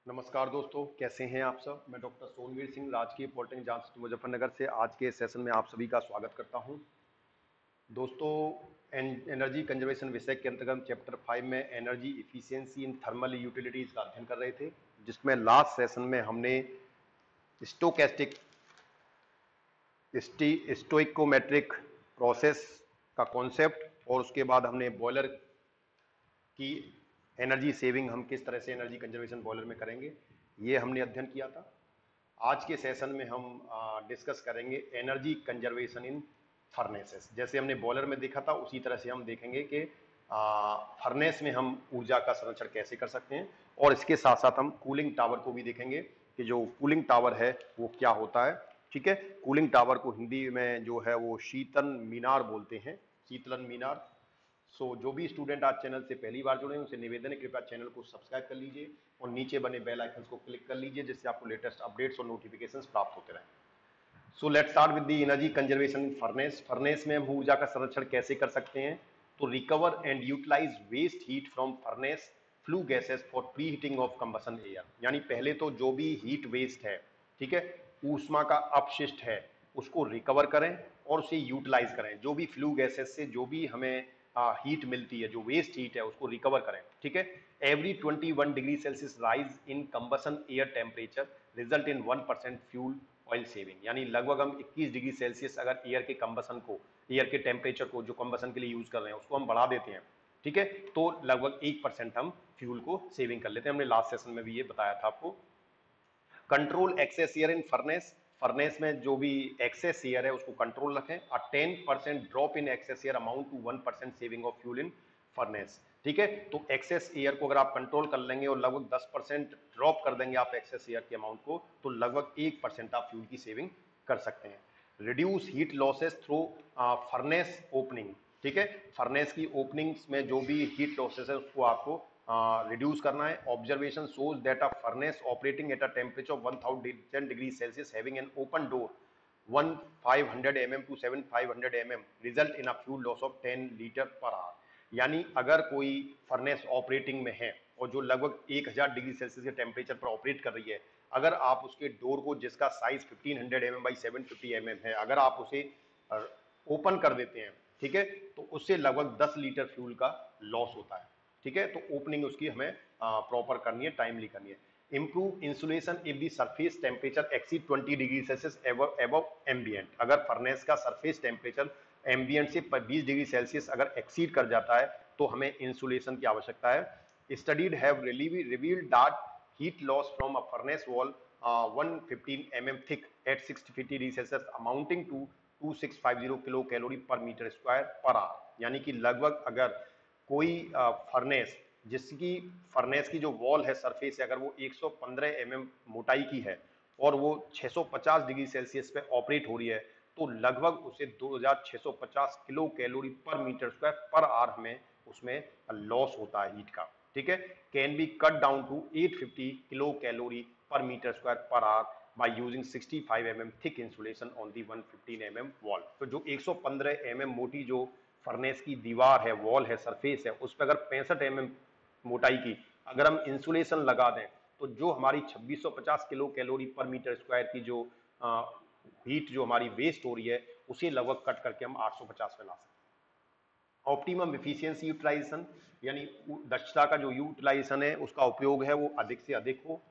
नमस्कार दोस्तों, कैसे हैं आप सब। मैं डॉक्टर सोनवीर सिंह, राजकीय पॉलिटेक्निक जांच मुजफ्फरनगर से आज के सेशन में आप सभी का स्वागत करता हूं। दोस्तों, एनर्जी कंजर्वेशन विषय के अंतर्गत चैप्टर 5 में energy efficiency in thermal utilities का अध्ययन कर रहे थे, जिसमें लास्ट सेशन में हमने स्टोकेस्टिक स्टोइकोमेट्रिक प्रोसेस का कॉन्सेप्ट और उसके बाद हमने बॉयलर की एनर्जी सेविंग, हम किस तरह से एनर्जी कंजर्वेशन बॉयलर में करेंगे, ये हमने अध्ययन किया था। आज के सेशन में हम डिस्कस करेंगे एनर्जी कंजर्वेशन इन फर्नेसेस। जैसे हमने बॉयलर में देखा था उसी तरह से हम देखेंगे कि फर्नेस में हम ऊर्जा का संरक्षण कैसे कर सकते हैं, और इसके साथ साथ हम कूलिंग टावर को भी देखेंगे कि जो कूलिंग टावर है वो क्या होता है। ठीक है, कूलिंग टावर को हिंदी में जो है वो शीतन मीनार बोलते हैं, शीतलन मीनार। जो भी स्टूडेंट आज चैनल से पहली बार जुड़े हैं उनसे निवेदन है, कृपया चैनल को सब्सक्राइब कर लीजिए और नीचे बने बेल आइकन को क्लिक कर लीजिए, जिससे आपको लेटेस्ट अपडेट्स और नोटिफिकेशंस प्राप्त होते रहें। So let's start with the energy conservation in furnace. Furnace में हम ऊर्जा का संरक्षण कैसे कर सकते हैं, तो recover and utilise waste heat from furnace flue gases for preheating of combustion air. यानी पहले तो जो भी हीट वेस्ट है, ठीक है, ऊष्मा का अपशिष्ट है, उसको रिकवर करें और उसे यूटिलाइज करें। जो भी फ्लू गैसेस से जो भी हमें हीट मिलती है, जो वेस्ट हीट है, उसको रिकवर करें। ठीक है, every 21 degree Celsius rise in combustion air temperature result in 1% fuel oil saving. यानी लगभग हम 21 डिग्री सेल्सियस अगर एयर के कंबसन को, एयर के टेम्परेचर को जो कंबसन के लिए यूज कर रहे हैं उसको हम बढ़ा देते हैं, ठीक है, तो लगभग 1% हम फ्यूल को सेविंग कर लेते हैं। हमने लास्ट सेशन में भी ये बताया था आपको। Control excess air in furnace. Furnace में जो भी एक्सेस एयर है उसको कंट्रोल रखें। 10% drop in excess air amount to 1% saving of fuel in furnace. ठीक है, तो एक्सेस एयर को अगर आप कंट्रोल कर लेंगे और लगभग 10% ड्रॉप कर देंगे आप एक्सेस एयर के अमाउंट को, तो लगभग 1% आप फ्यूल की सेविंग कर सकते हैं। Reduce heat losses through furnace opening. ठीक है, फर्नेस की ओपनिंग्स में जो भी हीट लॉसेस है उसको आपको रिड्यूस करना है। Observation shows that a furnace operating at a temperature of 1010 degree Celsius having an open door 1500 mm to 7500 mm result in a fuel loss of 10 litre पर आवर। यानी अगर कोई फर्नेस ऑपरेटिंग में है और जो लगभग 1000 डिग्री सेल्सियस के टेम्परेचर पर ऑपरेट कर रही है, अगर आप उसके डोर को, जिसका साइज 1500 mm बाई 750 mm है, अगर आप उसे ओपन कर देते हैं, ठीक है, तो उससे लगभग 10 लीटर फ्यूल का लॉस होता है। ठीक है, तो ओपनिंग उसकी हमें प्रॉपर करनी है, टाइमली करनी है। Improve insulation if the surface temperature exceed 20 degree Celsius above ambient. अगर फर्नेस का सरफेस टेम्परेचर एम्बिएंट से 20 डिग्री सेल्सियस अगर एक्सीड कर जाता है तो हमें इंसुलेशन की आवश्यकता है। Studied have revealed that heat loss from a furnace wall 115 mm thick at 650 degree Celsius amounting to 2650 kilo calorie per metre square per hour. यानी कि लगभग अगर कोई फर्नेस, जिसकी फर्नेस की जो वॉल है, सरफेस है, अगर वो 115 mm मोटाई की है और वो 650 डिग्री सेल्सियस पे ऑपरेट हो रही है, तो लगभग उसे 2650 kilo calorie per metre square per hour हमें उसमें लॉस होता है हीट का। ठीक है, can be cut down to 850 kilo calorie per metre square per hour by using 65 mm thick insulation on the 115 mm wall। तो जो 115 mm मोटी जो फर्नेस की दीवार है, वॉल है, सरफेस है, उस पर अगर 65 mm मोटाई की अगर हम इंसुलेशन लगा दें, तो जो हमारी 2650 kilo calorie per metre square की जो हीट जो हमारी वेस्ट हो रही है, उसे लगभग कट करके हम 850 में ला सकते हैं। ऑप्टिमम इफिशियंसी यूटिलाइजेशन, यानी दक्षता का जो यूटिलाइजेशन है उसका उपयोग है वो अधिक से अधिक हो।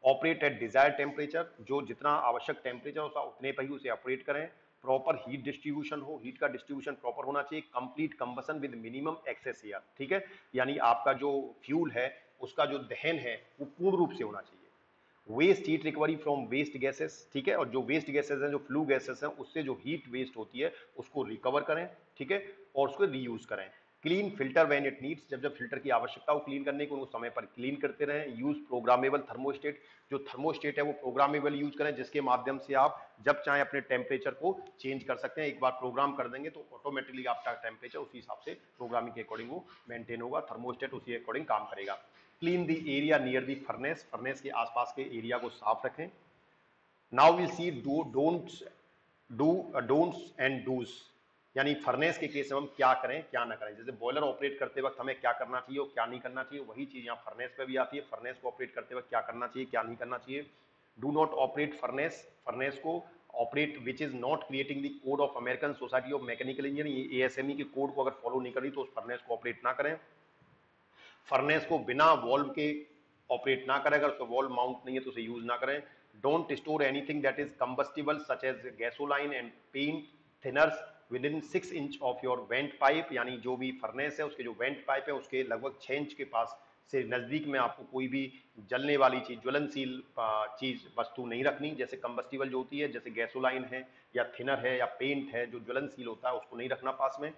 ऑपरेट एट डिजायर टेम्परेचर, जो जितना आवश्यक टेम्परेचर होता है उतने पर ही उसे ऑपरेट करें। प्रॉपर हीट डिस्ट्रीब्यूशन हो, हीट का डिस्ट्रीब्यूशन प्रॉपर होना चाहिए। Complete combustion with minimum excess air. ठीक है, यानी आपका जो फ्यूल है उसका जो दहन है वो पूर्ण रूप से होना चाहिए। Waste heat recovery from waste gases. ठीक है, और जो वेस्ट गैसेस हैं, जो फ्लू गैसेस हैं, उससे जो हीट वेस्ट होती है उसको रिकवर करें। ठीक है, और उसको रीयूज करें। Clean filter when it needs, जब जब फिल्टर की आवश्यकता हो क्लीन करने को, उनको समय पर क्लीन करते रहें। यूज प्रोग्रामेबल थर्मोस्टेट, जो थर्मोस्टेट है वो प्रोग्रामेबल यूज करें, जिसके माध्यम से आप जब चाहे अपने टेम्परेचर को चेंज कर सकते हैं। एक बार प्रोग्राम कर देंगे तो ऑटोमेटिकली आपका टेम्परेचर उसी हिसाब से प्रोग्रामिंग के अकॉर्डिंग वो मेंटेन होगा, थर्मोस्टेट उसी अकॉर्डिंग काम करेगा। Clean the area near the furnace, furnace के आसपास के एरिया को साफ रखें। Now will see don'ts and dos. यानी फर्नेस के केस में हम क्या करें क्या ना करें, जैसे बॉयलर ऑपरेट करते वक्त हमें क्या करना चाहिए और क्या नहीं करना चाहिए, वही चीज यहाँ फर्नेस पे भी आती है। फर्नेस को ऑपरेट करते वक्त क्या करना चाहिए क्या नहीं करना चाहिए। Do not operate furnace, furnace को operate which is not creating the code of American Society of Mechanical Engineering, ASME के कोड को अगर फॉलो नहीं करी तो उस फर्नेस को ऑपरेट ना करें। फर्नेस को बिना वॉल्व के ऑपरेट ना करें, अगर उसका वॉल्व माउंट नहीं है तो उसे यूज ना करें। Don't store anything that is combustible such as gasoline and paint thinners within 6 inch of your vent pipe, यानी जो भी फर्नेस है उसके जो वेंट पाइप है उसके लगभग 6 इंच के पास से नजदीक में आपको कोई भी जलने वाली चीज, ज्वलनशील चीज वस्तु नहीं रखनी। जैसे कंबस्टिबल जो होती है, जैसे गैसोलाइन है या थिनर है या पेंट है जो ज्वलनशील होता है, उसको नहीं रखना पास में।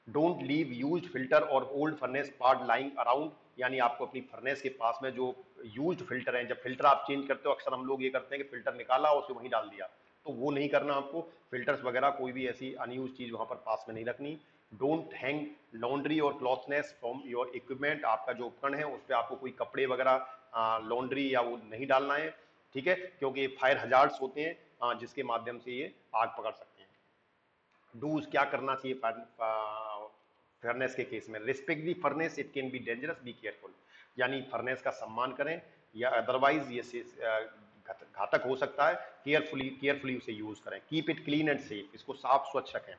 डोंट लीव यूज्ड फिल्टर और old furnace part lying around, यानी आपको अपनी फर्नेस के पास में जो यूज्ड फिल्टर है, जब फिल्टर आप चेंज करते हो अक्सर हम लोग ये करते हैं कि फिल्टर निकाला और उसे वहीं डाल दिया, तो वो नहीं करना आपको। फिल्टर्स वगैरह कोई भी ऐसी अनयूज चीज वहां पर पास में नहीं रखनी। डोंट हैंग लॉन्ड्री और क्लॉथनेस फ्रॉम योर इक्विपमेंट, आपका जो उपकरण है उस पर आपको कोई कपड़े वगैरह लॉन्ड्री या वो नहीं डालना है, ठीक है, क्योंकि फायर हजार्ड्स होते हैं जिसके माध्यम से ये आग पकड़ सकते हैं। डूज क्या करना चाहिए फर्नेस के केस में, respect the furnace, it can be dangerous, be careful, यानी फर्नेस का सम्मान करें या अदरवाइज ये घातक हो सकता है, केयरफुली केयरफुली उसे यूज करें। Keep it clean and safe, इसको साफ स्वच्छ रखें।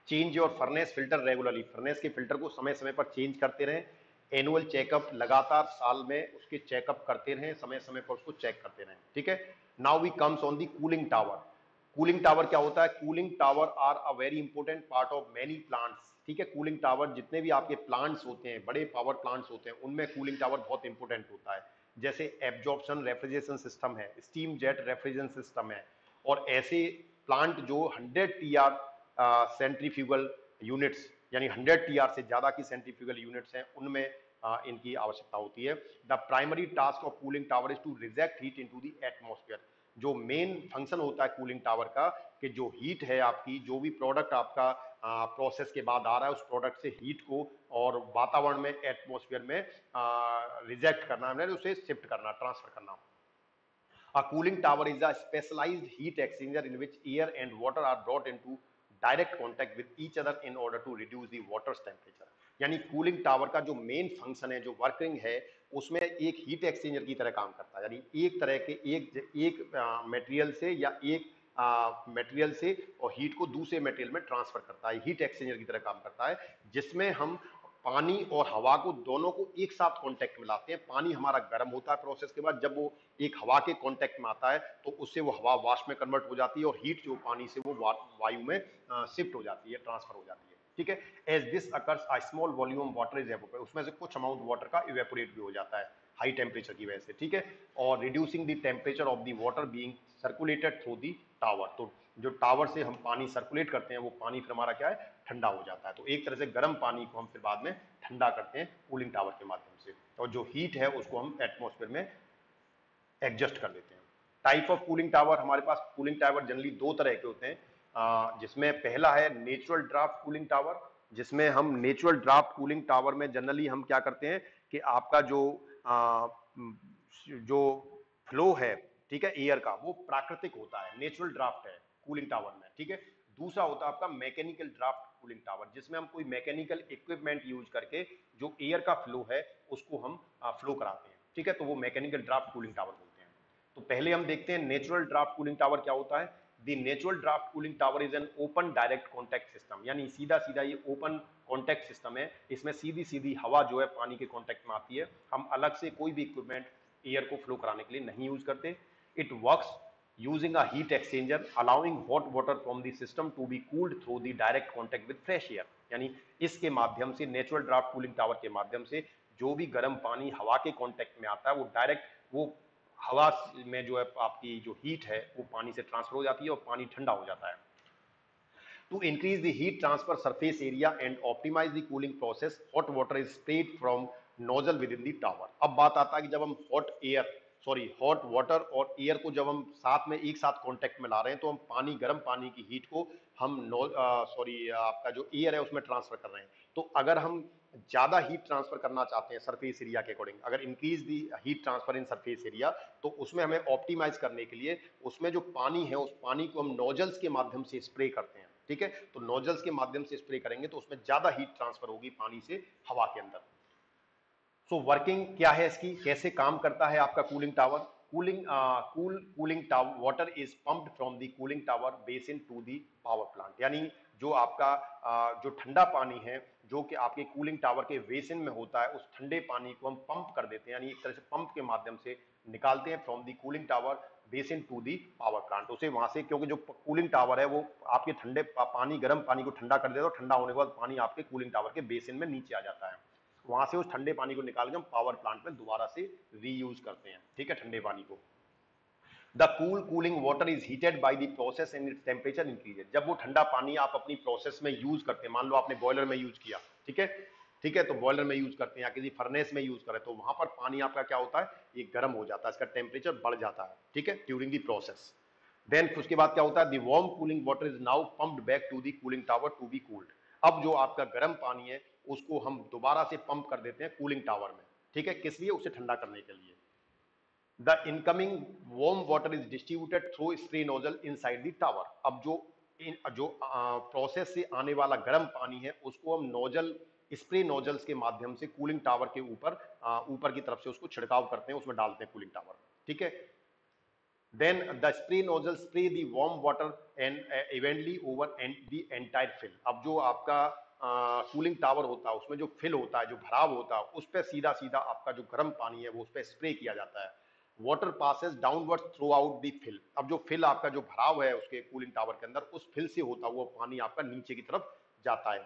Change your furnace filter regularly, furnace के फिल्टर को समय समय पर चेंज करते रहें। एनुअल चेकअप, लगातार साल में उसके चेकअप करते रहें, समय समय पर उसको चेक करते रहें, ठीक है। Now we comes on the cooling tower. Cooling tower क्या होता है? Cooling tower are a very important part of many plants, ठीक है। कूलिंग टावर जितने भी आपके प्लांट्स होते हैं, बड़े पावर प्लांट्स होते हैं, उनमें कूलिंग टावर बहुत इंपॉर्टेंट होता है। जैसे एब्जॉर्प्शन रेफ्रिजरेशन सिस्टम है, स्टीम जेट रेफ्रिजरेशन सिस्टम है, और ऐसे प्लांट जो 100 TR सेंट्रीफ्यूगल यूनिट्स, यानी 100 TR से ज्यादा की सेंट्रीफ्यूगल यूनिट्स हैं, उनमें इनकी आवश्यकता होती है। The primary task of cooling tower is to reject heat into the atmosphere, जो मेन फंक्शन होता है कूलिंग टावर का, कि जो हीट है आपकी, जो भी प्रोडक्ट आपका प्रोसेस के बाद आ रहा है, उस प्रोडक्ट से हीट को और वातावरण में, एटमॉस्फेयर में रिजेक्ट करना, उसे शिफ्ट करना, ट्रांसफर करना। A cooling tower is a specialized heat exchanger in which air and water are brought into direct contact with each other in order to reduce the water's temperature। यानी cooling tower का जो main function है, जो working है, उसमें एक heat exchanger की तरह काम करता है। यानी एक तरह के एक मटेरियल से या एक मटेरियल से और हीट को दूसरे मटेरियल में ट्रांसफर करता है, हीट एक्सचेंजर की तरह काम करता है, जिसमें हम पानी और हवा को, दोनों को एक साथ कांटेक्ट में लाते हैं। पानी हमारा गर्म होता है प्रोसेस के बाद, जब वो एक हवा के कांटेक्ट में आता है तो उससे वो हवा वाष्प में कन्वर्ट हो जाती है और हीट जो पानी से वो वायु में शिफ्ट हो जाती है, ट्रांसफर हो जाती है, ठीक है। As this occurs a small volume water is evaporate, उसमें से कुछ अमाउंट वाटर का इवेपोरेट भी हो जाता है हाई टेम्परेचर की वजह से, ठीक है। और reducing the temperature of the water being circulated through the tower, तो जो टावर से हम पानी सर्कुलेट करते हैं वो पानी फिर हमारा क्या है, ठंडा हो जाता है। तो एक तरह से गर्म पानी को हम फिर बाद में ठंडा करते हैं कूलिंग टावर के माध्यम से, और जो हीट है उसको हम एटमॉस्फेयर में एडजस्ट कर देते हैं। टाइप ऑफ कूलिंग टावर, हमारे पास कूलिंग टावर जनरली दो तरह के होते हैं, जिसमें पहला है नेचुरल ड्राफ्ट कूलिंग टावर, जिसमें हम नेचुरल ड्राफ्ट कूलिंग टावर में जनरली हम क्या करते हैं कि आपका जो फ्लो है, ठीक है, एयर का, वो प्राकृतिक होता है, नेचुरल ड्राफ्ट है कूलिंग टावर में, ठीक है। दूसरा होता है आपका मैकेनिकल ड्राफ्ट कूलिंग टावर, जिसमें हम कोई मैकेनिकल इक्विपमेंट यूज करके जो एयर का फ्लो है उसको हम फ्लो कराते हैं, ठीक है, तो वो मैकेनिकल ड्राफ्ट कूलिंग टावर बोलते हैं। तो पहले हम देखते हैं नेचुरल ड्राफ्ट कूलिंग टावर क्या होता है। The natural draft cooling tower is an open direct contact system, यानी सीधा सीधा ये ओपन कॉन्टैक्ट सिस्टम है, इसमें सीधी सीधी हवा जो है पानी के कॉन्टैक्ट में आती है, हम अलग से कोई भी इक्विपमेंट एयर को फ्लो कराने के लिए नहीं यूज करते। It works using a heat exchanger allowing hot water from the system to be cooled through the direct contact with fresh air, यानी इसके माध्यम से, नेचुरल ड्राफ्ट कूलिंग टावर के माध्यम से, जो भी गर्म पानी हवा के कांटेक्ट में आता है वो डायरेक्ट वो हवा में जो है आपकी जो हीट है वो पानी से ट्रांसफर हो जाती है और पानी ठंडा हो जाता है। To increase the heat transfer surface area and optimize the cooling process, hot water is sprayed from nozzle within the tower। अब बात आता है कि जब हम हॉट वाटर और एयर को जब हम साथ में एक साथ कांटेक्ट में ला रहे हैं, तो हम पानी, गर्म पानी की हीट को हम आपका जो एयर है उसमें ट्रांसफर कर रहे हैं। तो अगर हम ज्यादा हीट ट्रांसफर करना चाहते हैं सरफेस एरिया के अकॉर्डिंग, अगर increase the heat transfer in surface area, तो उसमें हमें ऑप्टिमाइज करने के लिए उसमें जो पानी है उस पानी को हम नोजल्स के माध्यम से स्प्रे करते हैं, ठीक है। तो नोजल्स के माध्यम से स्प्रे करेंगे तो उसमें ज्यादा हीट ट्रांसफर होगी पानी से हवा के अंदर। सो वर्किंग क्या है इसकी, कैसे काम करता है आपका cooling tower? Cooling tower water is pumped from the cooling tower basin to the power plant. यानी जो आपका जो ठंडा पानी है जो कि आपके कूलिंग टावर के बेसिन में होता है, उस ठंडे पानी को हम पंप कर देते हैं, यानी एक तरह से पंप के माध्यम से निकालते हैं from the cooling tower basin to the power plant. उसे वहां से, क्योंकि जो कूलिंग टावर है वो आपके ठंडे पानी, गर्म पानी को ठंडा कर देता है, और ठंडा होने के बाद पानी आपके कूलिंग टावर के बेसिन में नीचे आ जाता है। वहां से उस ठंडे पानी को निकाल के हम पावर प्लांट में दोबारा से रीयूज करते हैं, ठीक है, ठंडे पानी को। The cooling water is heated by the process and its temperature increases. जब वो ठंडा पानी आप अपनी प्रोसेस में यूज करते हैं, मान लो आपने बॉयलर में यूज किया, ठीक है, ठीक है, तो बॉयलर में यूज करते हैं या किसी फर्नेस में यूज करें, तो वहां पर पानी आपका क्या होता है, ये गर्म हो जाता है, इसका टेम्परेचर बढ़ जाता है, ठीक है, ड्यूरिंग द प्रोसेस। देन उसके बाद क्या होता है, the warm cooling water is now pumped back to the cooling tower to be cooled. अब जो आपका गर्म पानी है उसको हम दोबारा से पंप कर देते हैं कूलिंग टावर में, ठीक है, किस लिए, उसे ठंडा करने के लिए। The incoming warm water is distributed through spray nozzle inside the tower. अब जो प्रोसेस से आने वाला गर्म पानी है उसको हम नोजल, स्प्रे नोजल्स के माध्यम से कूलिंग टावर के ऊपर ऊपर की तरफ से उसको छिड़काव करते हैं, उसमें डालते हैं कूलिंग टावर, ठीक है। Then the spray nozzle spray the warm water and evenly over and the entire fill। अब जो आपका कूलिंग टावर होता है उसमें जो फिल होता है, जो भराव होता है, उस पर सीधा सीधा आपका जो गर्म पानी है वो उस पर स्प्रे किया जाता है। Water passes downward throughout the fill. अब जो फिल आपका जो भराव है उसके कूलिंग टावर के अंदर, उस फिल से होता हुआ पानी आपका नीचे की तरफ जाता है।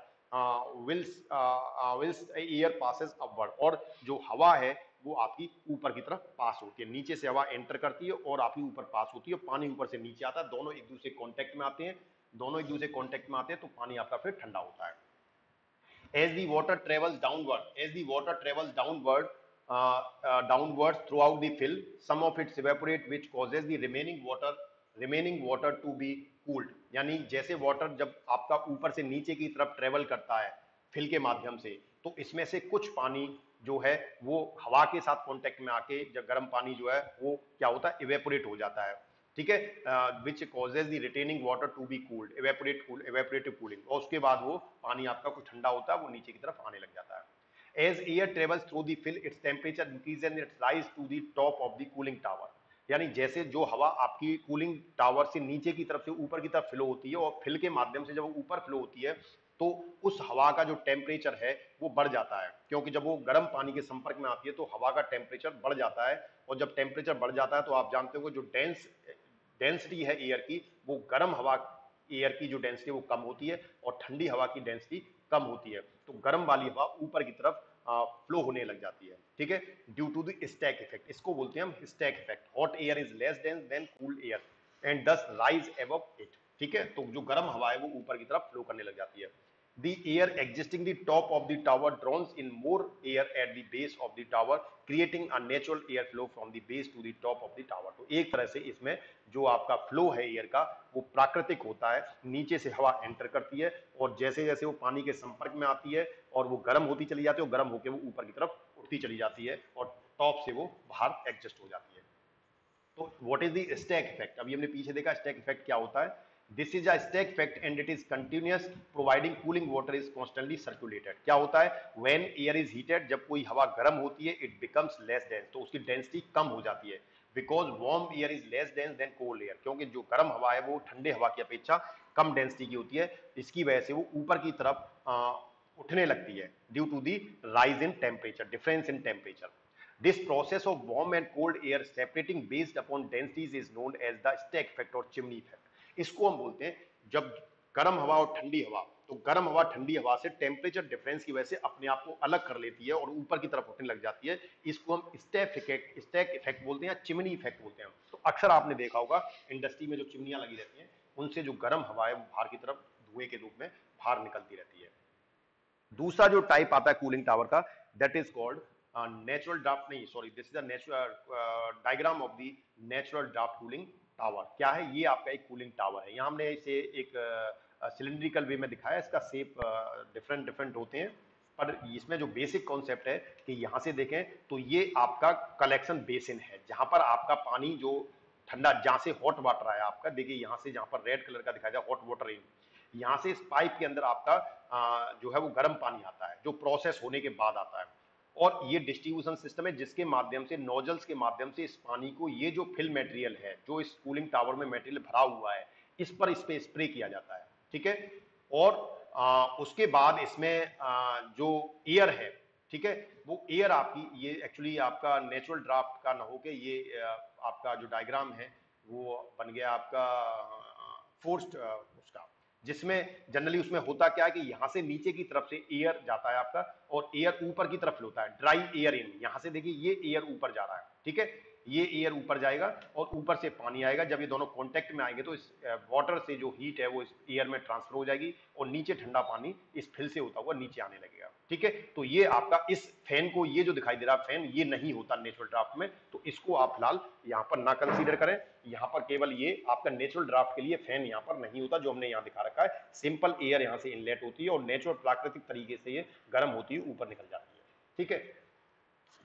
विल्स एयर पासेस अपवर्ड, और जो हवा है वो आपकी ऊपर की तरफ पास होती है, नीचे से हवा एंटर करती है और आपकी ऊपर पास होती है, पानी ऊपर से नीचे आता है, दोनों एक दूसरे कांटेक्ट में आते हैं, दोनों एक दूसरे कांटेक्ट में आते हैं तो पानी आपका फिर ठंडा होता है। as the water travels downward as the water travels downward downwards throughout the fill, some of it evaporate which causes the remaining water to be cooled। यानी जैसे वाटर जब आपका ऊपर से नीचे की तरफ ट्रेवल करता है फिल के माध्यम से, तो इसमें से कुछ पानी जो है वो हवा के साथ कांटेक्ट में आके जब गर्म पानी जो है वो क्या होता है, इवेपोरेट हो जाता है, ठीक है, which causes the retaining water to be cooled, evaporative cooling, और उसके बाद वो पानी आपका कुछ ठंडा होता है, वो नीचे की तरफ आने लग जाता है। As air travels through the fill its temperature increase and its rise to the top of the cooling tower. यानी जैसे जो हवा आपकी कूलिंग टावर से नीचे की तरफ से ऊपर की तरफ फ्लो होती है, और फिल के माध्यम से जब वो ऊपर फ्लो होती है तो उस हवा का जो टेम्परेचर है वो बढ़ जाता है, क्योंकि जब वो गर्म पानी के संपर्क में आती है तो हवा का टेम्परेचर बढ़ जाता है, और जब टेम्परेचर बढ़ जाता है तो आप जानते हो जो डेंसिटी है एयर की, वो गर्म हवा एयर की जो डेंसिटी वो कम होती है और ठंडी हवा की डेंसिटी कम होती है, तो गर्म वाली हवा ऊपर की तरफ फ्लो होने लग जाती है, ठीक है, due to the stack effect. इसको बोलते हैं हम stack effect. Hot air is less dense than cooled air and thus rise above it, ठीक है, तो जो गर्म हवा है वो ऊपर की तरफ फ्लो करने लग जाती है। The air existing the top of the tower draws in more air at the base of the tower, creating a natural air flow from the base to the top of the tower। तो एक तरह से इसमें जो आपका flow है air का वो प्राकृतिक होता है, नीचे से हवा एंटर करती है और जैसे जैसे वो पानी के संपर्क में आती है और वो गर्म होती चली जाती है, और गर्म होकर वो ऊपर की तरफ उठती चली जाती है और टॉप से वो बाहर एडजस्ट हो जाती है। तो what is the stack effect? अभी हमने पीछे देखा स्टैक इफेक्ट क्या होता है। This is a stack effect and it is continuous providing cooling water is constantly circulated. क्या होता है, व्हेन एयर इज हीटेड, जब कोई हवा गर्म होती है, इट बिकम्स लेस डेंस, तो उसकी डेंसिटी कम हो जाती है। Because warm air is less dense then cold air, क्योंकि जो गर्म हवा है वो ठंडे हवा की अपेक्षा कम डेंसिटी की होती है, इसकी वजह से वो ऊपर की तरफ उठने लगती है, due to the rise in temperature, difference in temperature. This process of warm and cold air separating based upon densities is known as the stack effect और chimney effect। इसको हम बोलते हैं जब गर्म हवा और ठंडी हवा, तो गर्म हवा ठंडी हवा से टेम्परेचर डिफरेंस की वजह से अपने आप को अलग कर लेती है और ऊपर की तरफ उठने लग जाती है, इसको हम स्टैक इफेक्ट बोलते हैं, चिमनी इफेक्ट बोलते हैं। तो अक्सर आपने देखा होगा इंडस्ट्री में जो चिमनियां लगी रहती हैं उनसे जो गर्म हवा है वो बाहर की तरफ धुएं के रूप में बाहर निकलती रहती है। दूसरा जो टाइप आता है कूलिंग टावर का, that is called natural draft, नहीं sorry, this is a natural diagram of the natural draft cooling tower. क्या है, ये आपका एक कूलिंग टावर है, यहाँ हमने इसे एक सिलिंड्रिकल वे में दिखाया, इसका शेप डिफरेंट डिफरेंट होते हैं, पर इसमें जो बेसिक कॉन्सेप्ट है कि यहाँ से देखें तो ये आपका कलेक्शन बेसिन है, जहां पर आपका पानी जो ठंडा, जहां से हॉट वाटर आया आपका, देखिए यहाँ से जहां पर रेड कलर का दिखाया जाए हॉट वाटर इन, यहाँ से इस पाइप के अंदर आपका जो है वो गर्म पानी आता है, जो प्रोसेस होने के बाद आता है। और ये डिस्ट्रीब्यूशन सिस्टम है जिसके माध्यम से, नोजल्स के माध्यम से इस पानी को, ये जो फिल मटेरियल है, जो इस कूलिंग टावर में मटेरियल भरा हुआ है, इस पे स्प्रे किया जाता है। ठीक है। और उसके बाद इसमें जो एयर है, ठीक है, वो एयर आपकी, ये एक्चुअली आपका नेचुरल ड्राफ्ट का ना होके ये आपका जो डायग्राम है वो बन गया आपका फोर्स्ड उसका, जिसमें जनरली उसमें होता क्या है कि यहां से नीचे की तरफ से एयर जाता है आपका, और एयर ऊपर की तरफ होता है, ड्राई एयर इन। यहां से देखिए ये एयर ऊपर जा रहा है, ठीक है, ये एयर ऊपर जाएगा और ऊपर से पानी आएगा। जब ये दोनों कांटेक्ट में आएंगे तो इस वाटर से जो हीट है वो इस एयर में ट्रांसफर हो जाएगी और नीचे ठंडा पानी इस फिल से होता हुआ नीचे आने लगेगा। ठीक है। तो ये आपका इस फैन को, ये जो दिखाई दे रहा है फैन, ये नहीं होता नेचुरल ड्राफ्ट में, तो इसको आप फिलहाल यहाँ पर ना कंसीडर करें। यहाँ पर केवल ये आपका नेचुरल ड्राफ्ट के लिए फैन यहाँ पर नहीं होता जो हमने यहाँ दिखा रखा है। सिंपल एयर यहाँ से इनलेट होती है और नेचुरल प्राकृतिक तरीके से ये गर्म होती है, ऊपर निकल जाती है। ठीक है।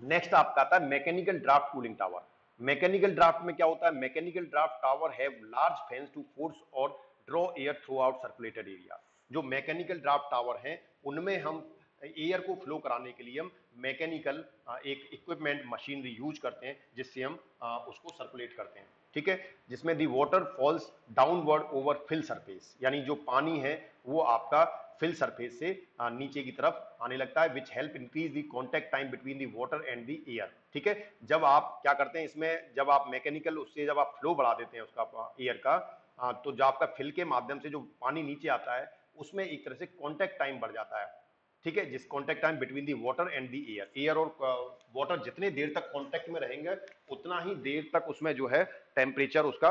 नेक्स्ट आपका आता है mechanical draft cooling tower. Mechanical draft में क्या होता है? Mechanical draft tower have large fans to force or draw air through out circulated area. जो मैकेनिकल ड्राफ्ट टावर हैं उनमें हम एयर को फ्लो कराने के लिए हम मैकेनिकल एक इक्विपमेंट, मशीनरी यूज करते हैं जिससे हम उसको सर्कुलेट करते हैं। ठीक है। जिसमें the water falls downward over fill surface, यानी जो पानी है वो आपका फिल सरफेस से नीचे की तरफ आने लगता है, which help increase the contact time between the water and the air. ठीक है। जब आप क्या करते हैं इसमें, जब आप मैकेनिकल उससे जब आप फ्लो बढ़ा देते हैं उसका एयर का, तो जो आपका फिल के माध्यम से जो पानी नीचे आता है उसमें एक तरह से कॉन्टेक्ट टाइम बढ़ जाता है। ठीक है। जिस contact time between the water and the air, air और वाटर जितने देर तक कॉन्टेक्ट में रहेंगे उतना ही देर तक उसमें जो है टेम्परेचर उसका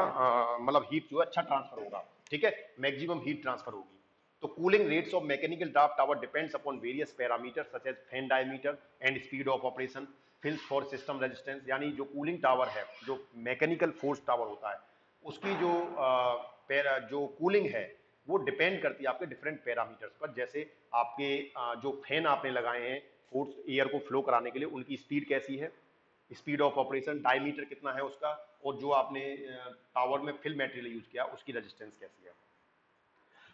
मतलब हीट जो है अच्छा ट्रांसफर होगा। ठीक है। मैक्सिमम हीट ट्रांसफर होगी। तो cooling rates of mechanical draft tower depends upon various parameter such as fan diameter and speed of operation, fills for system resistance. यानी जो कूलिंग टावर है, जो मैकेनिकल फोर्स टावर होता है, उसकी जो कूलिंग है वो डिपेंड करती है आपके डिफरेंट पैरामीटर्स पर। जैसे आपके जो फैन आपने लगाए हैं फोर्स एयर को फ्लो कराने के लिए, उनकी स्पीड कैसी है, स्पीड ऑफ ऑपरेशन, डायमीटर कितना है उसका, और जो आपने टावर में फिल मटेरियल यूज किया उसकी रेजिस्टेंस कैसी है।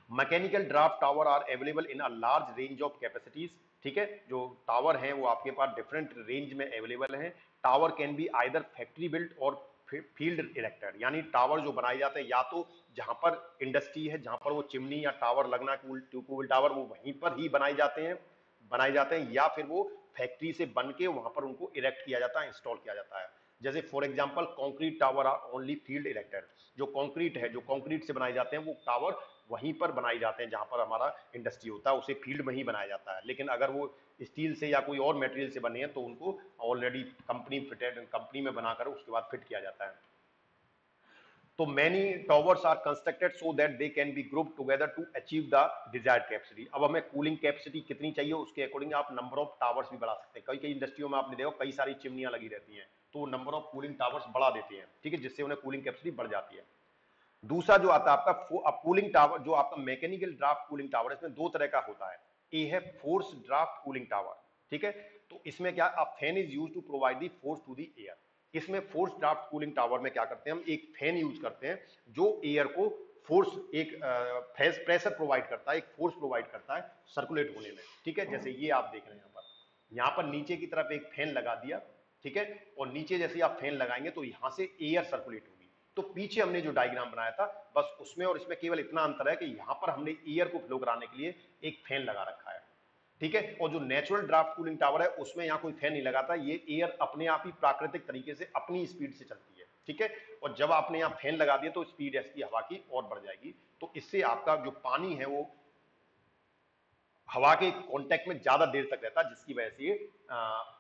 Mechanical draft tower are available in a large range of capacities. ठीक है। जो टावर हैं वो आपके पास डिफरेंट रेंज में अवेलेबल हैं। Tower can be either factory built or field erected, यानी टावर जो बनाए जाते हैं या तो जहां पर इंडस्ट्री है, जहां पर वो चिमनी या टावर लगना, कूल टावर, वो वहीं पर ही बनाए जाते हैं या फिर वो फैक्ट्री से बन के वहां पर उनको इरेक्ट किया जाता है, इंस्टॉल किया जाता है। जैसे for example concrete tower are only field erected. जो कंक्रीट है, जो कंक्रीट से बनाए जाते हैं वो टावर वहीं पर बनाए जाते हैं जहां पर हमारा इंडस्ट्री होता है, उसे फील्ड में ही बनाया जाता है। लेकिन अगर वो स्टील से या कोई और मटेरियल से बने हैं तो उनको ऑलरेडी कंपनी में बनाकर उसके बाद फिट किया जाता है। तो many towers are constructed so that they can be group together to achieve the desired capacity. अब हमें कूलिंग कैपेसिटी कितनी चाहिए उसके अकॉर्डिंग आप नंबर ऑफ टावर्स भी बढ़ा सकते हैं। कई कई इंडस्ट्रियों में आपने देखा कई सारी चिमनियां लगी रहती हैं, तो नंबर ऑफ कूलिंग टावर्स बढ़ा देते हैं। ठीक है। जिससे उन्हें कूलिंग कैपेसिटी बढ़ जाती है। दूसरा जो आता है आपका कूलिंग टावर, जो आपका मैकेनिकल ड्राफ्ट कूलिंग टावर, इसमें दो तरह का होता है। ए है फोर्स ड्राफ्ट कूलिंग टावर। ठीक है। तो इसमें क्या, a fan is used to provide the force to the air. इसमें फोर्स ड्राफ्ट कूलिंग टावर में क्या करते हैं, हम एक फैन यूज करते हैं जो एयर को फोर्स, एक प्रेशर प्रोवाइड करता है, एक फोर्स प्रोवाइड करता है सर्कुलेट होने में। ठीक है। जैसे ये आप देख रहे हैं यहाँ पर नीचे की तरफ एक फैन लगा दिया। ठीक है। और नीचे जैसे आप फैन लगाएंगे तो यहां से एयर सर्कुलेट होगी। तो पीछे हमने जो डायग्राम बनाया था बस उसमें और इसमें केवल इतना अंतर है कि यहां पर हमने एयर को फ्लो कराने के लिए एक फैन लगा रखा है। ठीक है। और जो नेचुरल ड्राफ्ट कूलिंग टावर है उसमें यहां कोई फैन नहीं लगाता, ये एयर अपने आप ही प्राकृतिक तरीके से अपनी स्पीड से चलती है। ठीक है। और जब आपने यहां फैन लगा दिया तो स्पीड इसकी हवा की और बढ़ जाएगी। तो इससे आपका जो पानी है वो हवा के कांटेक्ट में ज्यादा देर तक रहता है, जिसकी वजह से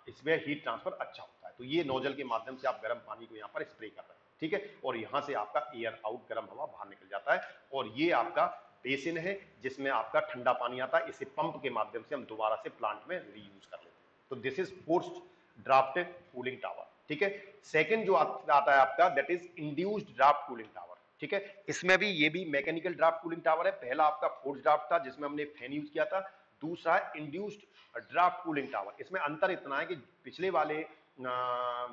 इसमें हीट ट्रांसफर अच्छा होता है। तो ये नोजल के माध्यम से आप गर्म पानी को यहाँ पर स्प्रे कर रहे हैं। ठीक है। और यहां से आपका एयर आउट, गर्म हवा बाहर निकल जाता है। और ये आपका बेसिन है जिसमें आपका ठंडा पानी आता है। इसे पंप के माध्यम से हम दोबारा से प्लांट में रीयूज कर लेते हैं। तो this is forced draft cooling tower. ठीक है। सेकेंड जो आता है आपका, that is induced draft cooling tower. ठीक है। इसमें भी ये भी मैकेनिकल ड्राफ्ट कूलिंग टावर है। पहला आपका फोर्स ड्राफ्ट था जिसमें हमने फैन यूज किया था। दूसरा इंड्यूस्ड ड्राफ्ट कूलिंग टावर। इसमें अंतर इतना है कि पिछले वाले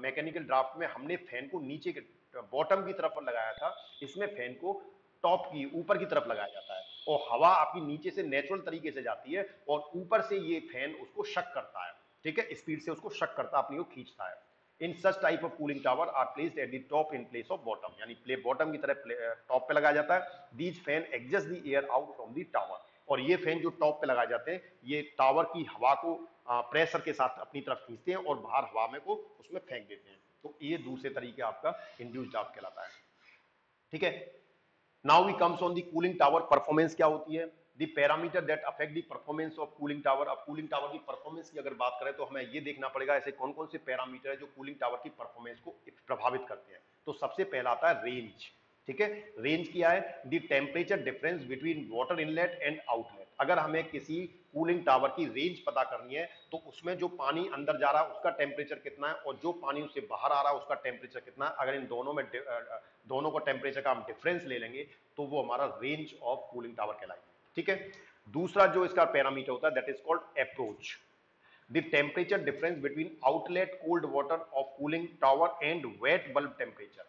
मैकेनिकल ड्राफ्ट में हमने फैन को नीचे के बॉटम की तरफ लगाया था, इसमें फैन को टॉप की, ऊपर की तरफ लगाया जाता है। और हवा आपकी नीचे से नेचुरल तरीके से जाती है और ऊपर से ये फैन उसको शक करता है, ठीक है, स्पीड से उसको शक करता है, अपनी ओर खींचता है। In such type of cooling tower are placed at the top in place of bottom, यानी प्ले बॉटम की तरह टॉप पे लगाया जाता है। These fan adjust the air out from the tower, और ये फैन जो टॉप पे लगाए जाते हैं ये टावर की हवा को प्रेशर के साथ अपनी तरफ खींचते हैं और बाहर हवा में को उसमें फेंक देते हैं। तो ये दूसरे तरीके आपका इंड्यूस्ड ड्राफ्ट कहलाता है, ठीक है। Now we comes on the cooling tower performance क्या होती है, the parameter that affect the performance of cooling tower. अब कूलिंग टावर की परफॉर्मेंस की अगर बात करें तो हमें ये देखना पड़ेगा ऐसे कौन कौन से पैरामीटर है जो कूलिंग टावर की परफॉर्मेंस को प्रभावित करते हैं। तो सबसे पहला आता है रेंज, ठीक है। रेंज क्या है, the temperature difference between water inlet and outlet. अगर हमें किसी कूलिंग टावर की रेंज पता करनी है तो उसमें जो पानी अंदर जा रहा है उसका टेम्परेचर कितना है और जो पानी उससे बाहर आ रहा है उसका टेम्परेचर कितना है, अगर इन दोनों में दोनों को टेम्परेचर का हम डिफरेंस ले लेंगे तो वो हमारा रेंज ऑफ कूलिंग टावर कहलाएगा, ठीक है। दूसरा जो इसका पैरामीटर होता है that is called approach, the temperature difference between outlet cold water of cooling tower and wet bulb temperature.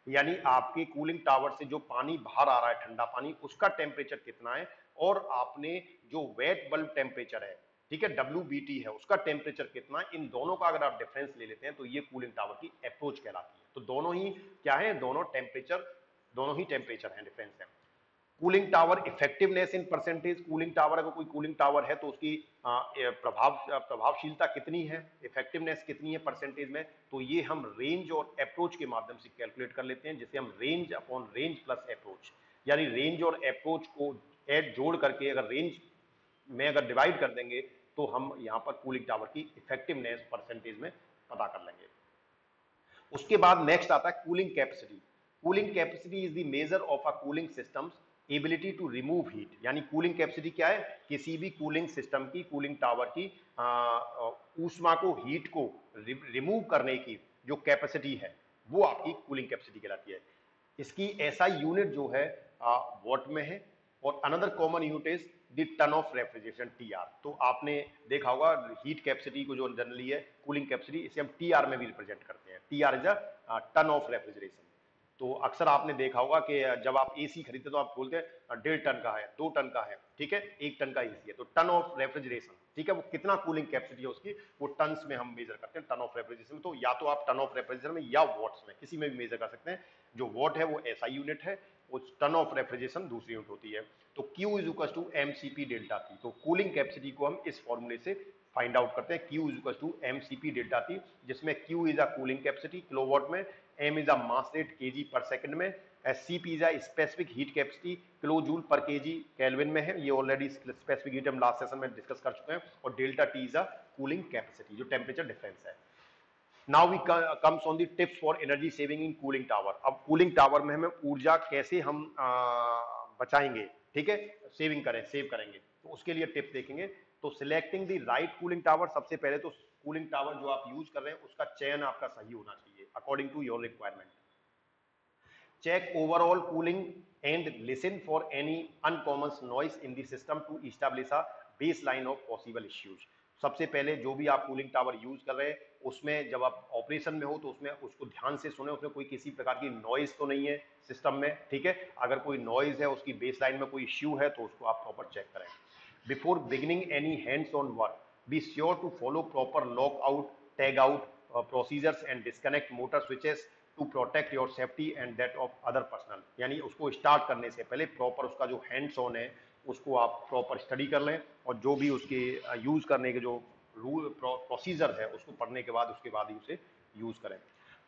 यानी आपके कूलिंग टावर से जो पानी बाहर आ रहा है ठंडा पानी उसका टेम्परेचर कितना है और आपने जो वेट बल्ब टेम्परेचर है, ठीक है, WBT है, उसका टेम्परेचर कितना है, इन दोनों का अगर आप डिफरेंस ले लेते हैं तो ये कूलिंग टावर की अप्रोच कहलाती है। तो दोनों ही क्या है, दोनों ही टेम्परेचर है, डिफरेंस है। Cooling tower effectiveness in percentage, cooling tower अगर कोई कूलिंग टावर है तो उसकी प्रभावशीलता कितनी है, इफेक्टिवनेस कितनी है परसेंटेज में, तो ये हम रेंज और अप्रोच के माध्यम से कैलकुलेट कर लेते हैं, जिसे हम range upon range plus approach, यानी रेंज और अप्रोच को ऐड जोड़ करके अगर रेंज में अगर डिवाइड कर देंगे तो हम यहाँ पर कूलिंग टावर की इफेक्टिवनेस परसेंटेज में पता कर लेंगे। उसके बाद नेक्स्ट आता है cooling capacity. Cooling capacity is the measure of a cooling system's ability to remove heat, यानी कूलिंग कैपेसिटी क्या है, किसी भी कूलिंग सिस्टम की, कूलिंग टावर की ऊष्मा को, हीट को रिमूव करने की जो कैपेसिटी है वो आपकी कूलिंग कैपेसिटी कहलाती है। इसकी एसआई यूनिट जो है वॉट में है और another common unit is the ton of refrigeration, TR। तो आपने देखा होगा हीट कैपेसिटी को जो जनरली है कूलिंग कैपेसिटी, इसे हम TR में भी रिप्रेजेंट करते हैं। TR is a ton of refrigeration. तो अक्सर आपने देखा होगा कि जब आप एसी खरीदते तो आप बोलते हैं 1.5 टन का है, 2 टन का है, ठीक है, 1 टन का एसी है, तो टन ऑफ रेफ्रिजरेशन, ठीक है, वो कितना कूलिंग कैपेसिटी है उसकी वो टन्स में हम मेजर करते हैं, टन ऑफ रेफ्रिजरेशन में। तो या तो आप टन ऑफ रेफ्रिजरेशन में या वॉट्स में किसी में भी मेजर कर सकते हैं। जो वॉट है वो एसआई यूनिट है, वो टन ऑफ रेफ्रिजरेशन दूसरी यूनिट होती है। तो Q is equal to MCP delta T. तो कूलिंग कैपेसिटी को हम इस फॉर्मूले से फाइंड आउट करते हैं, Q is equal to MCP delta T, जिसमें Q is a cooling capacity kilowatt में, M is a mass rate KG per second में, CP is a specific heat capacity kilo joule per KG kelvin में है, ये already specific heat हम last session में discuss कर चुके हैं, और delta T is a cooling capacity जो टेम्परेचर डिफरेंस है। Now we comes on the tips for energy saving in cooling tower. अब कूलिंग टावर में हमें ऊर्जा कैसे हम बचाएंगे, ठीक है, सेविंग करें, सेव करेंगे, तो उसके लिए टिप्स देखेंगे। तो selecting the right cooling tower, सबसे पहले तो कूलिंग टावर जो आप यूज कर रहे हैं उसका चयन आपका सही होना चाहिए according to your requirement. Check overall cooling and listen for any uncommon noise in the system to establish a baseline of possible issues. सबसे पहले जो भी आप कूलिंग टावर यूज कर रहे हैं उसमें जब आप ऑपरेशन में हो तो उसमें उसको ध्यान से सुने, उसमें कोई किसी प्रकार की नॉइज तो नहीं है सिस्टम में, ठीक है। अगर कोई नॉइज है, उसकी बेसलाइन में कोई इश्यू है तो उसको आप प्रॉपर चेक करें। Before beginning any hands on work be sure to follow proper lock out, tag out procedures and disconnect motor switches to protect your safety and that of other personal. यानी उसको start करने से पहले proper उसका जो hands on है उसको आप प्रॉपर स्टडी कर लें और जो भी उसके यूज करने के जो रूल प्रोसीजर है उसको पढ़ने के बाद उसके बाद ही उसे यूज करें।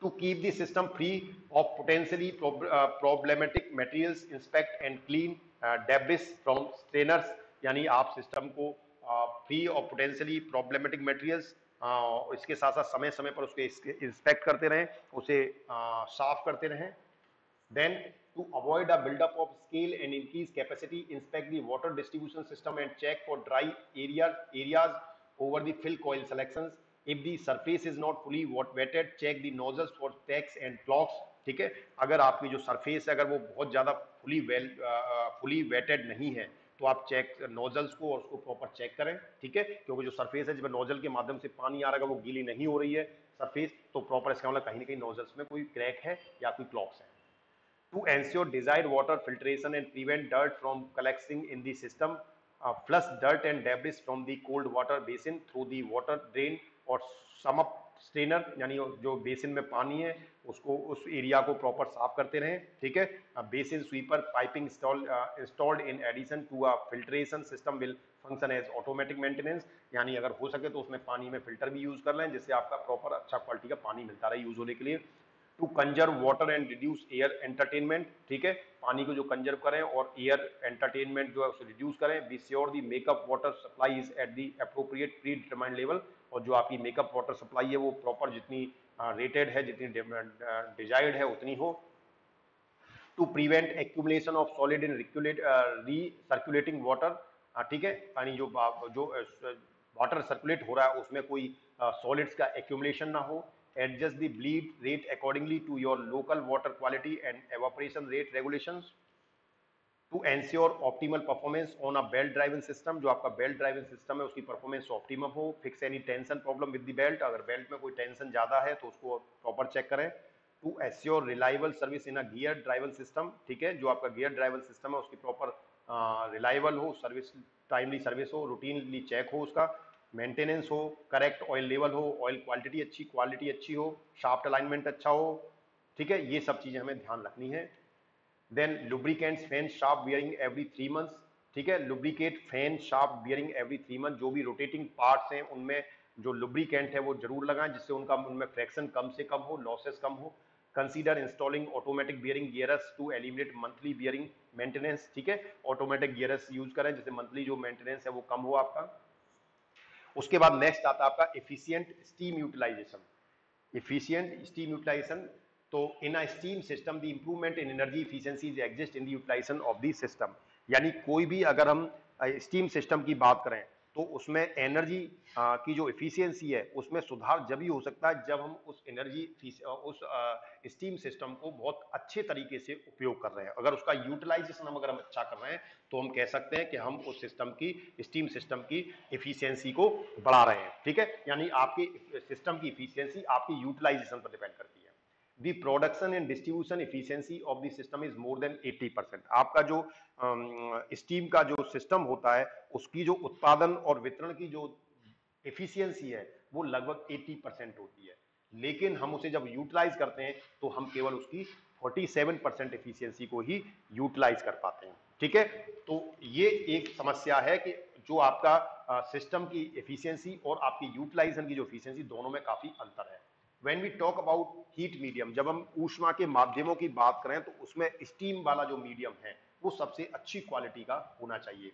To keep the system free of potentially problematic materials, inspect and clean debris from strainers. यानी आप सिस्टम को free of potentially problematic materials, इसके साथ साथ समय समय पर उसके इंस्पेक्ट करते रहें, उसे साफ करते रहें। Then to avoid a buildup of scale and increase capacity, inspect the water distribution system and check for dry areas over the fill coil selections. If the surface is not fully wetted, check the nozzles for cracks and clogs. ठीक है, अगर आपकी जो surface है अगर वो बहुत ज्यादा फुली वेटेड नहीं है तो आप चेक नोजल्स को और उसको प्रॉपर चेक करें, ठीक है, क्योंकि जो सरफेस है जिसमें नोजल के माध्यम से पानी आ रहा है वो गीली नहीं हो रही है सरफेस, तो प्रॉपर इसका मतलब कहीं ना कहीं नोजल्स में कोई क्रैक है या कोई क्लॉग्स है। to ensure desired water filtration and prevent dirt from collecting in the system. Flush dirt and debris from the cold water basin through the water drain और sum up strainer, यानी जो basin में पानी है उसको उस area को proper साफ करते रहें, ठीक है. Basin sweeper piping installed in addition to a filtration system will function as automatic maintenance, यानी अगर हो सके तो उसमें पानी में फिल्टर भी यूज कर लें जिससे आपका प्रॉपर अच्छा क्वालिटी का पानी मिलता रहे यूज होने के लिए. To conserve water and reduce air entertainment, ठीक है, पानी को जो कंजर्व करें और एयर एंटरटेनमेंट जो है उसे रिड्यूस करें. Be sure the makeup water supply is at the appropriate pre determined level, और जो आपकी मेकअप वाटर सप्लाई है वो प्रॉपर जितनी रेटेड है, जितनी डिजायर्ड है उतनी हो. To prevent accumulation of solid in recirculating water, ठीक है, यानी जो वाटर सर्कुलेट हो रहा है उसमें कोई सॉलिड्स का एक्यूमुलेशन ना हो. Adjust the bleed rate accordingly to your local water quality and evaporation rate regulations. To ensure optimal performance on a belt driving system, जो आपका बेल्ट ड्राइविंग सिस्टम है उसकी परफॉर्मेंस ऑप्टिमम हो. Fix any tension problem with the belt, अगर belt में कोई tension ज्यादा है तो उसको प्रॉपर चेक करें. To assure reliable service in a gear drive system, ठीक है, जो आपका गियर ड्राइवल सिस्टम है उसकी प्रॉपर रिलायबल हो, सर्विस टाइमली सर्विस हो, रूटीनली चेक हो, उसका मेंटेनेंस हो, करेक्ट ऑयल लेवल हो, ऑयल क्वालिटी अच्छी हो, शाफ्ट अलाइनमेंट अच्छा हो, ठीक है, ये सब चीजें हमें ध्यान रखनी है. Then lubricants fan shaft bearing every 3 months, ठीक है, lubricate fan shaft bearing every 3 months, जो भी रोटेटिंग पार्ट्स हैं उनमें जो लुब्रिकेंट है वो जरूर लगाएं जिससे उनका उनमें फ्रैक्शन कम से कम हो, लॉसेस कम हो. Consider installing automatic bearing gears to eliminate monthly bearing maintenance, ठीक है, ऑटोमेटिक गियर्स यूज करें जिससे मंथली जो मेंटेनेंस है वो कम हो आपका. उसके बाद नेक्स्ट आता है आपका efficient steam utilization. efficient steam utilization, तो in a steam system the improvement in energy efficiencies exist in the utilization of the system, यानी कोई भी अगर हम स्टीम सिस्टम की बात करें तो उसमें एनर्जी की जो इफिशियंसी है उसमें सुधार जब ही हो सकता है जब हम उस एनर्जी उस स्टीम सिस्टम को बहुत अच्छे तरीके से उपयोग कर रहे हैं. अगर उसका यूटिलाइजेशन हम अच्छा कर रहे हैं तो हम कह सकते हैं कि हम उस सिस्टम की स्टीम सिस्टम की इफिशियंसी को बढ़ा रहे हैं, ठीक है, यानी आपकी सिस्टम की इफिशियंसी आपकी यूटिलाइजेशन पर डिपेंड करती है. The production and distribution efficiency of the system is more than 80%. आपका जो स्टीम का जो सिस्टम होता है उसकी जो उत्पादन और वितरण की जो एफिशिएंसी है वो लगभग 80% होती है, लेकिन हम उसे जब यूटिलाइज करते हैं तो हम केवल उसकी 47% एफिशिएंसी को ही यूटिलाइज कर पाते हैं, ठीक है. तो ये एक समस्या है कि जो आपका सिस्टम की एफिशिएंसी और आपकी यूटिलाइजेशन की जो एफिशिएंसी दोनों में काफी अंतर है. When we talk about heat medium, जब हम ऊष्मा के माध्यमों की बात करें तो उसमें स्टीम वाला जो मीडियम है वो सबसे अच्छी क्वालिटी का होना चाहिए,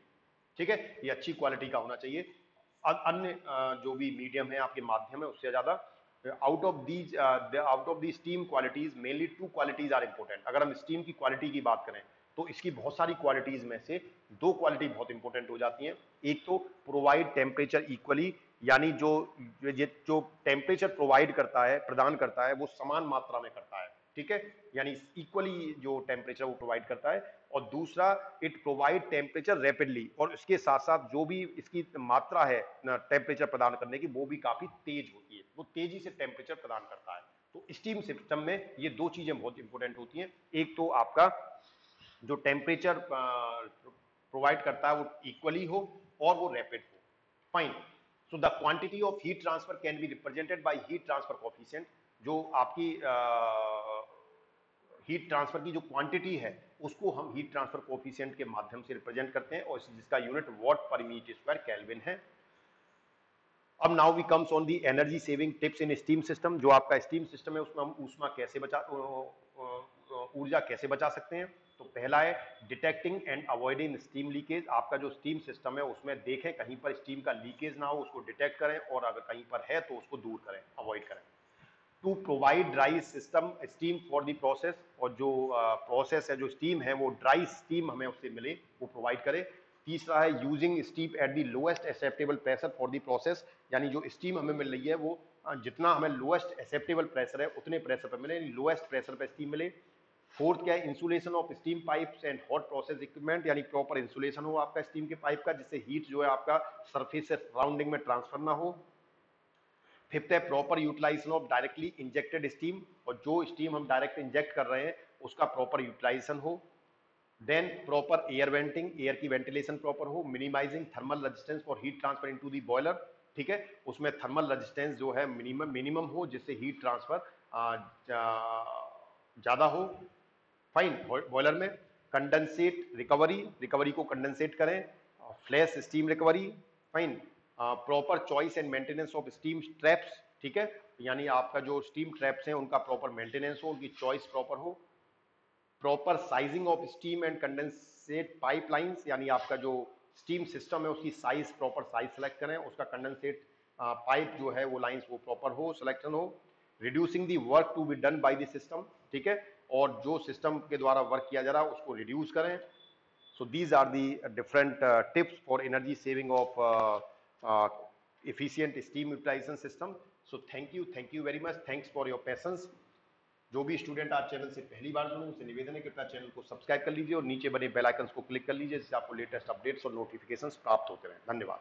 ठीक है, ये अच्छी क्वालिटी का होना चाहिए. अन्य जो भी मीडियम है आपके माध्यम है उससे ज्यादा out of the steam qualities mainly 2 qualities are important. अगर हम स्टीम की क्वालिटी की बात करें तो इसकी बहुत सारी क्वालिटीज में से 2 क्वालिटी बहुत इंपॉर्टेंट हो जाती हैं. एक तो प्रोवाइड टेम्परेचर इक्वली, यानी जो टेम्परेचर प्रोवाइड करता है, प्रदान करता है वो समान मात्रा में करता है, ठीक है, यानी इक्वली जो टेम्परेचर वो प्रोवाइड करता है. और दूसरा इट प्रोवाइड टेम्परेचर रैपिडली, और इसके साथ साथ जो भी इसकी मात्रा है टेम्परेचर प्रदान करने की वो भी काफी तेज होती है, वो तेजी से टेम्परेचर प्रदान करता है. तो स्टीम सिस्टम में ये 2 चीजें बहुत इंपॉर्टेंट होती हैं. एक तो आपका जो टेम्परेचर प्रोवाइड करता है वो इक्वली हो और वो रैपिड हो. Fine. So the quantity of heat transfer can be represented by heat transfer coefficient, जो आपकी हीट ट्रांसफर की जो क्वांटिटी है उसको हम हीट ट्रांसफर कोएफिशिएंट के माध्यम से रिप्रेजेंट करते हैं और जिसका यूनिट वाट पर मीटर स्क्वायर केल्विन है. अब now we comes on the energy saving tips in steam system. जो आपका स्टीम सिस्टम है उसमें हम ऊष्मा कैसे ऊर्जा कैसे बचा सकते हैं. तो पहला है detecting and avoiding steam leakage. आपका जो स्टीम सिस्टम है उसमें देखें कहीं पर स्टीम का लीकेज ना हो, उसको डिटेक्ट करें और अगर कहीं पर है तो उसको दूर करें, अवॉइड करें. To provide dry system steam for the process, और जो प्रोसेस है जो स्टीम है वो ड्राई स्टीम हमें उससे मिले वो प्रोवाइड करे. तीसरा है using steam at the lowest acceptable pressure for the process, यानी जो स्टीम हमें मिल रही है वो जितना हमें लोएस्ट एक्सेप्टेबल प्रेशर है उतने प्रेशर पर मिले, लोएस्ट प्रेशर पर स्टीम मिले. फोर्थ क्या है insulation of steam pipes and hot process equipment, यानी प्रॉपर इंसुलेशन हो आपका स्टीम के पाइप का जिससे हीट जो है आपका सरफेस से सराउंडिंग में ट्रांसफर ना हो. फिफ्थ है proper utilization of directly injected steam, और जो स्टीम हम डायरेक्ट इंजेक्ट कर रहे हैं उसका प्रॉपर यूटिलाइजेशन हो। Then proper air venting, air की वेंटिलेशन प्रॉपर हो, minimizing thermal resistance for heat transfer into the boiler, ठीक है, उसमें थर्मल रेजिस्टेंस जो है मिनिमम हो जिससे हीट ट्रांसफर ज्यादा हो। फाइन, बॉयलर में कंडेंसेट रिकवरी, रिकवरी को कंडेंसेट करें, flash steam recovery, fine, proper choice and maintenance of steam traps, ठीक है, यानी आपका जो स्टीम ट्रैप्स हैं उनका प्रॉपर मेंटेनेंस हो, उनकी चॉइस प्रॉपर हो। Proper sizing of steam and condensate pipelines, यानी आपका जो स्टीम सिस्टम है उसकी साइज, प्रॉपर साइज सेलेक्ट करें, उसका कंडेंसेट पाइप जो है वो लाइंस वो प्रॉपर हो, सिलेक्शन हो। Reducing the work to be done by the system, ठीक है, और जो सिस्टम के द्वारा वर्क किया जा रहा है उसको रिड्यूस करें। So these are the different tips for energy saving of efficient steam utilization system. So thank you very much. Thanks for your patience. जो भी स्टूडेंट आप चैनल से पहली बार जुड़े उनसे निवेदन है कि कृपया चैनल को सब्सक्राइब कर लीजिए और नीचे बने बेल आइकन को क्लिक कर लीजिए जिससे आपको लेटेस्ट अपडेट्स और नोटिफिकेशंस प्राप्त होते रहें। धन्यवाद।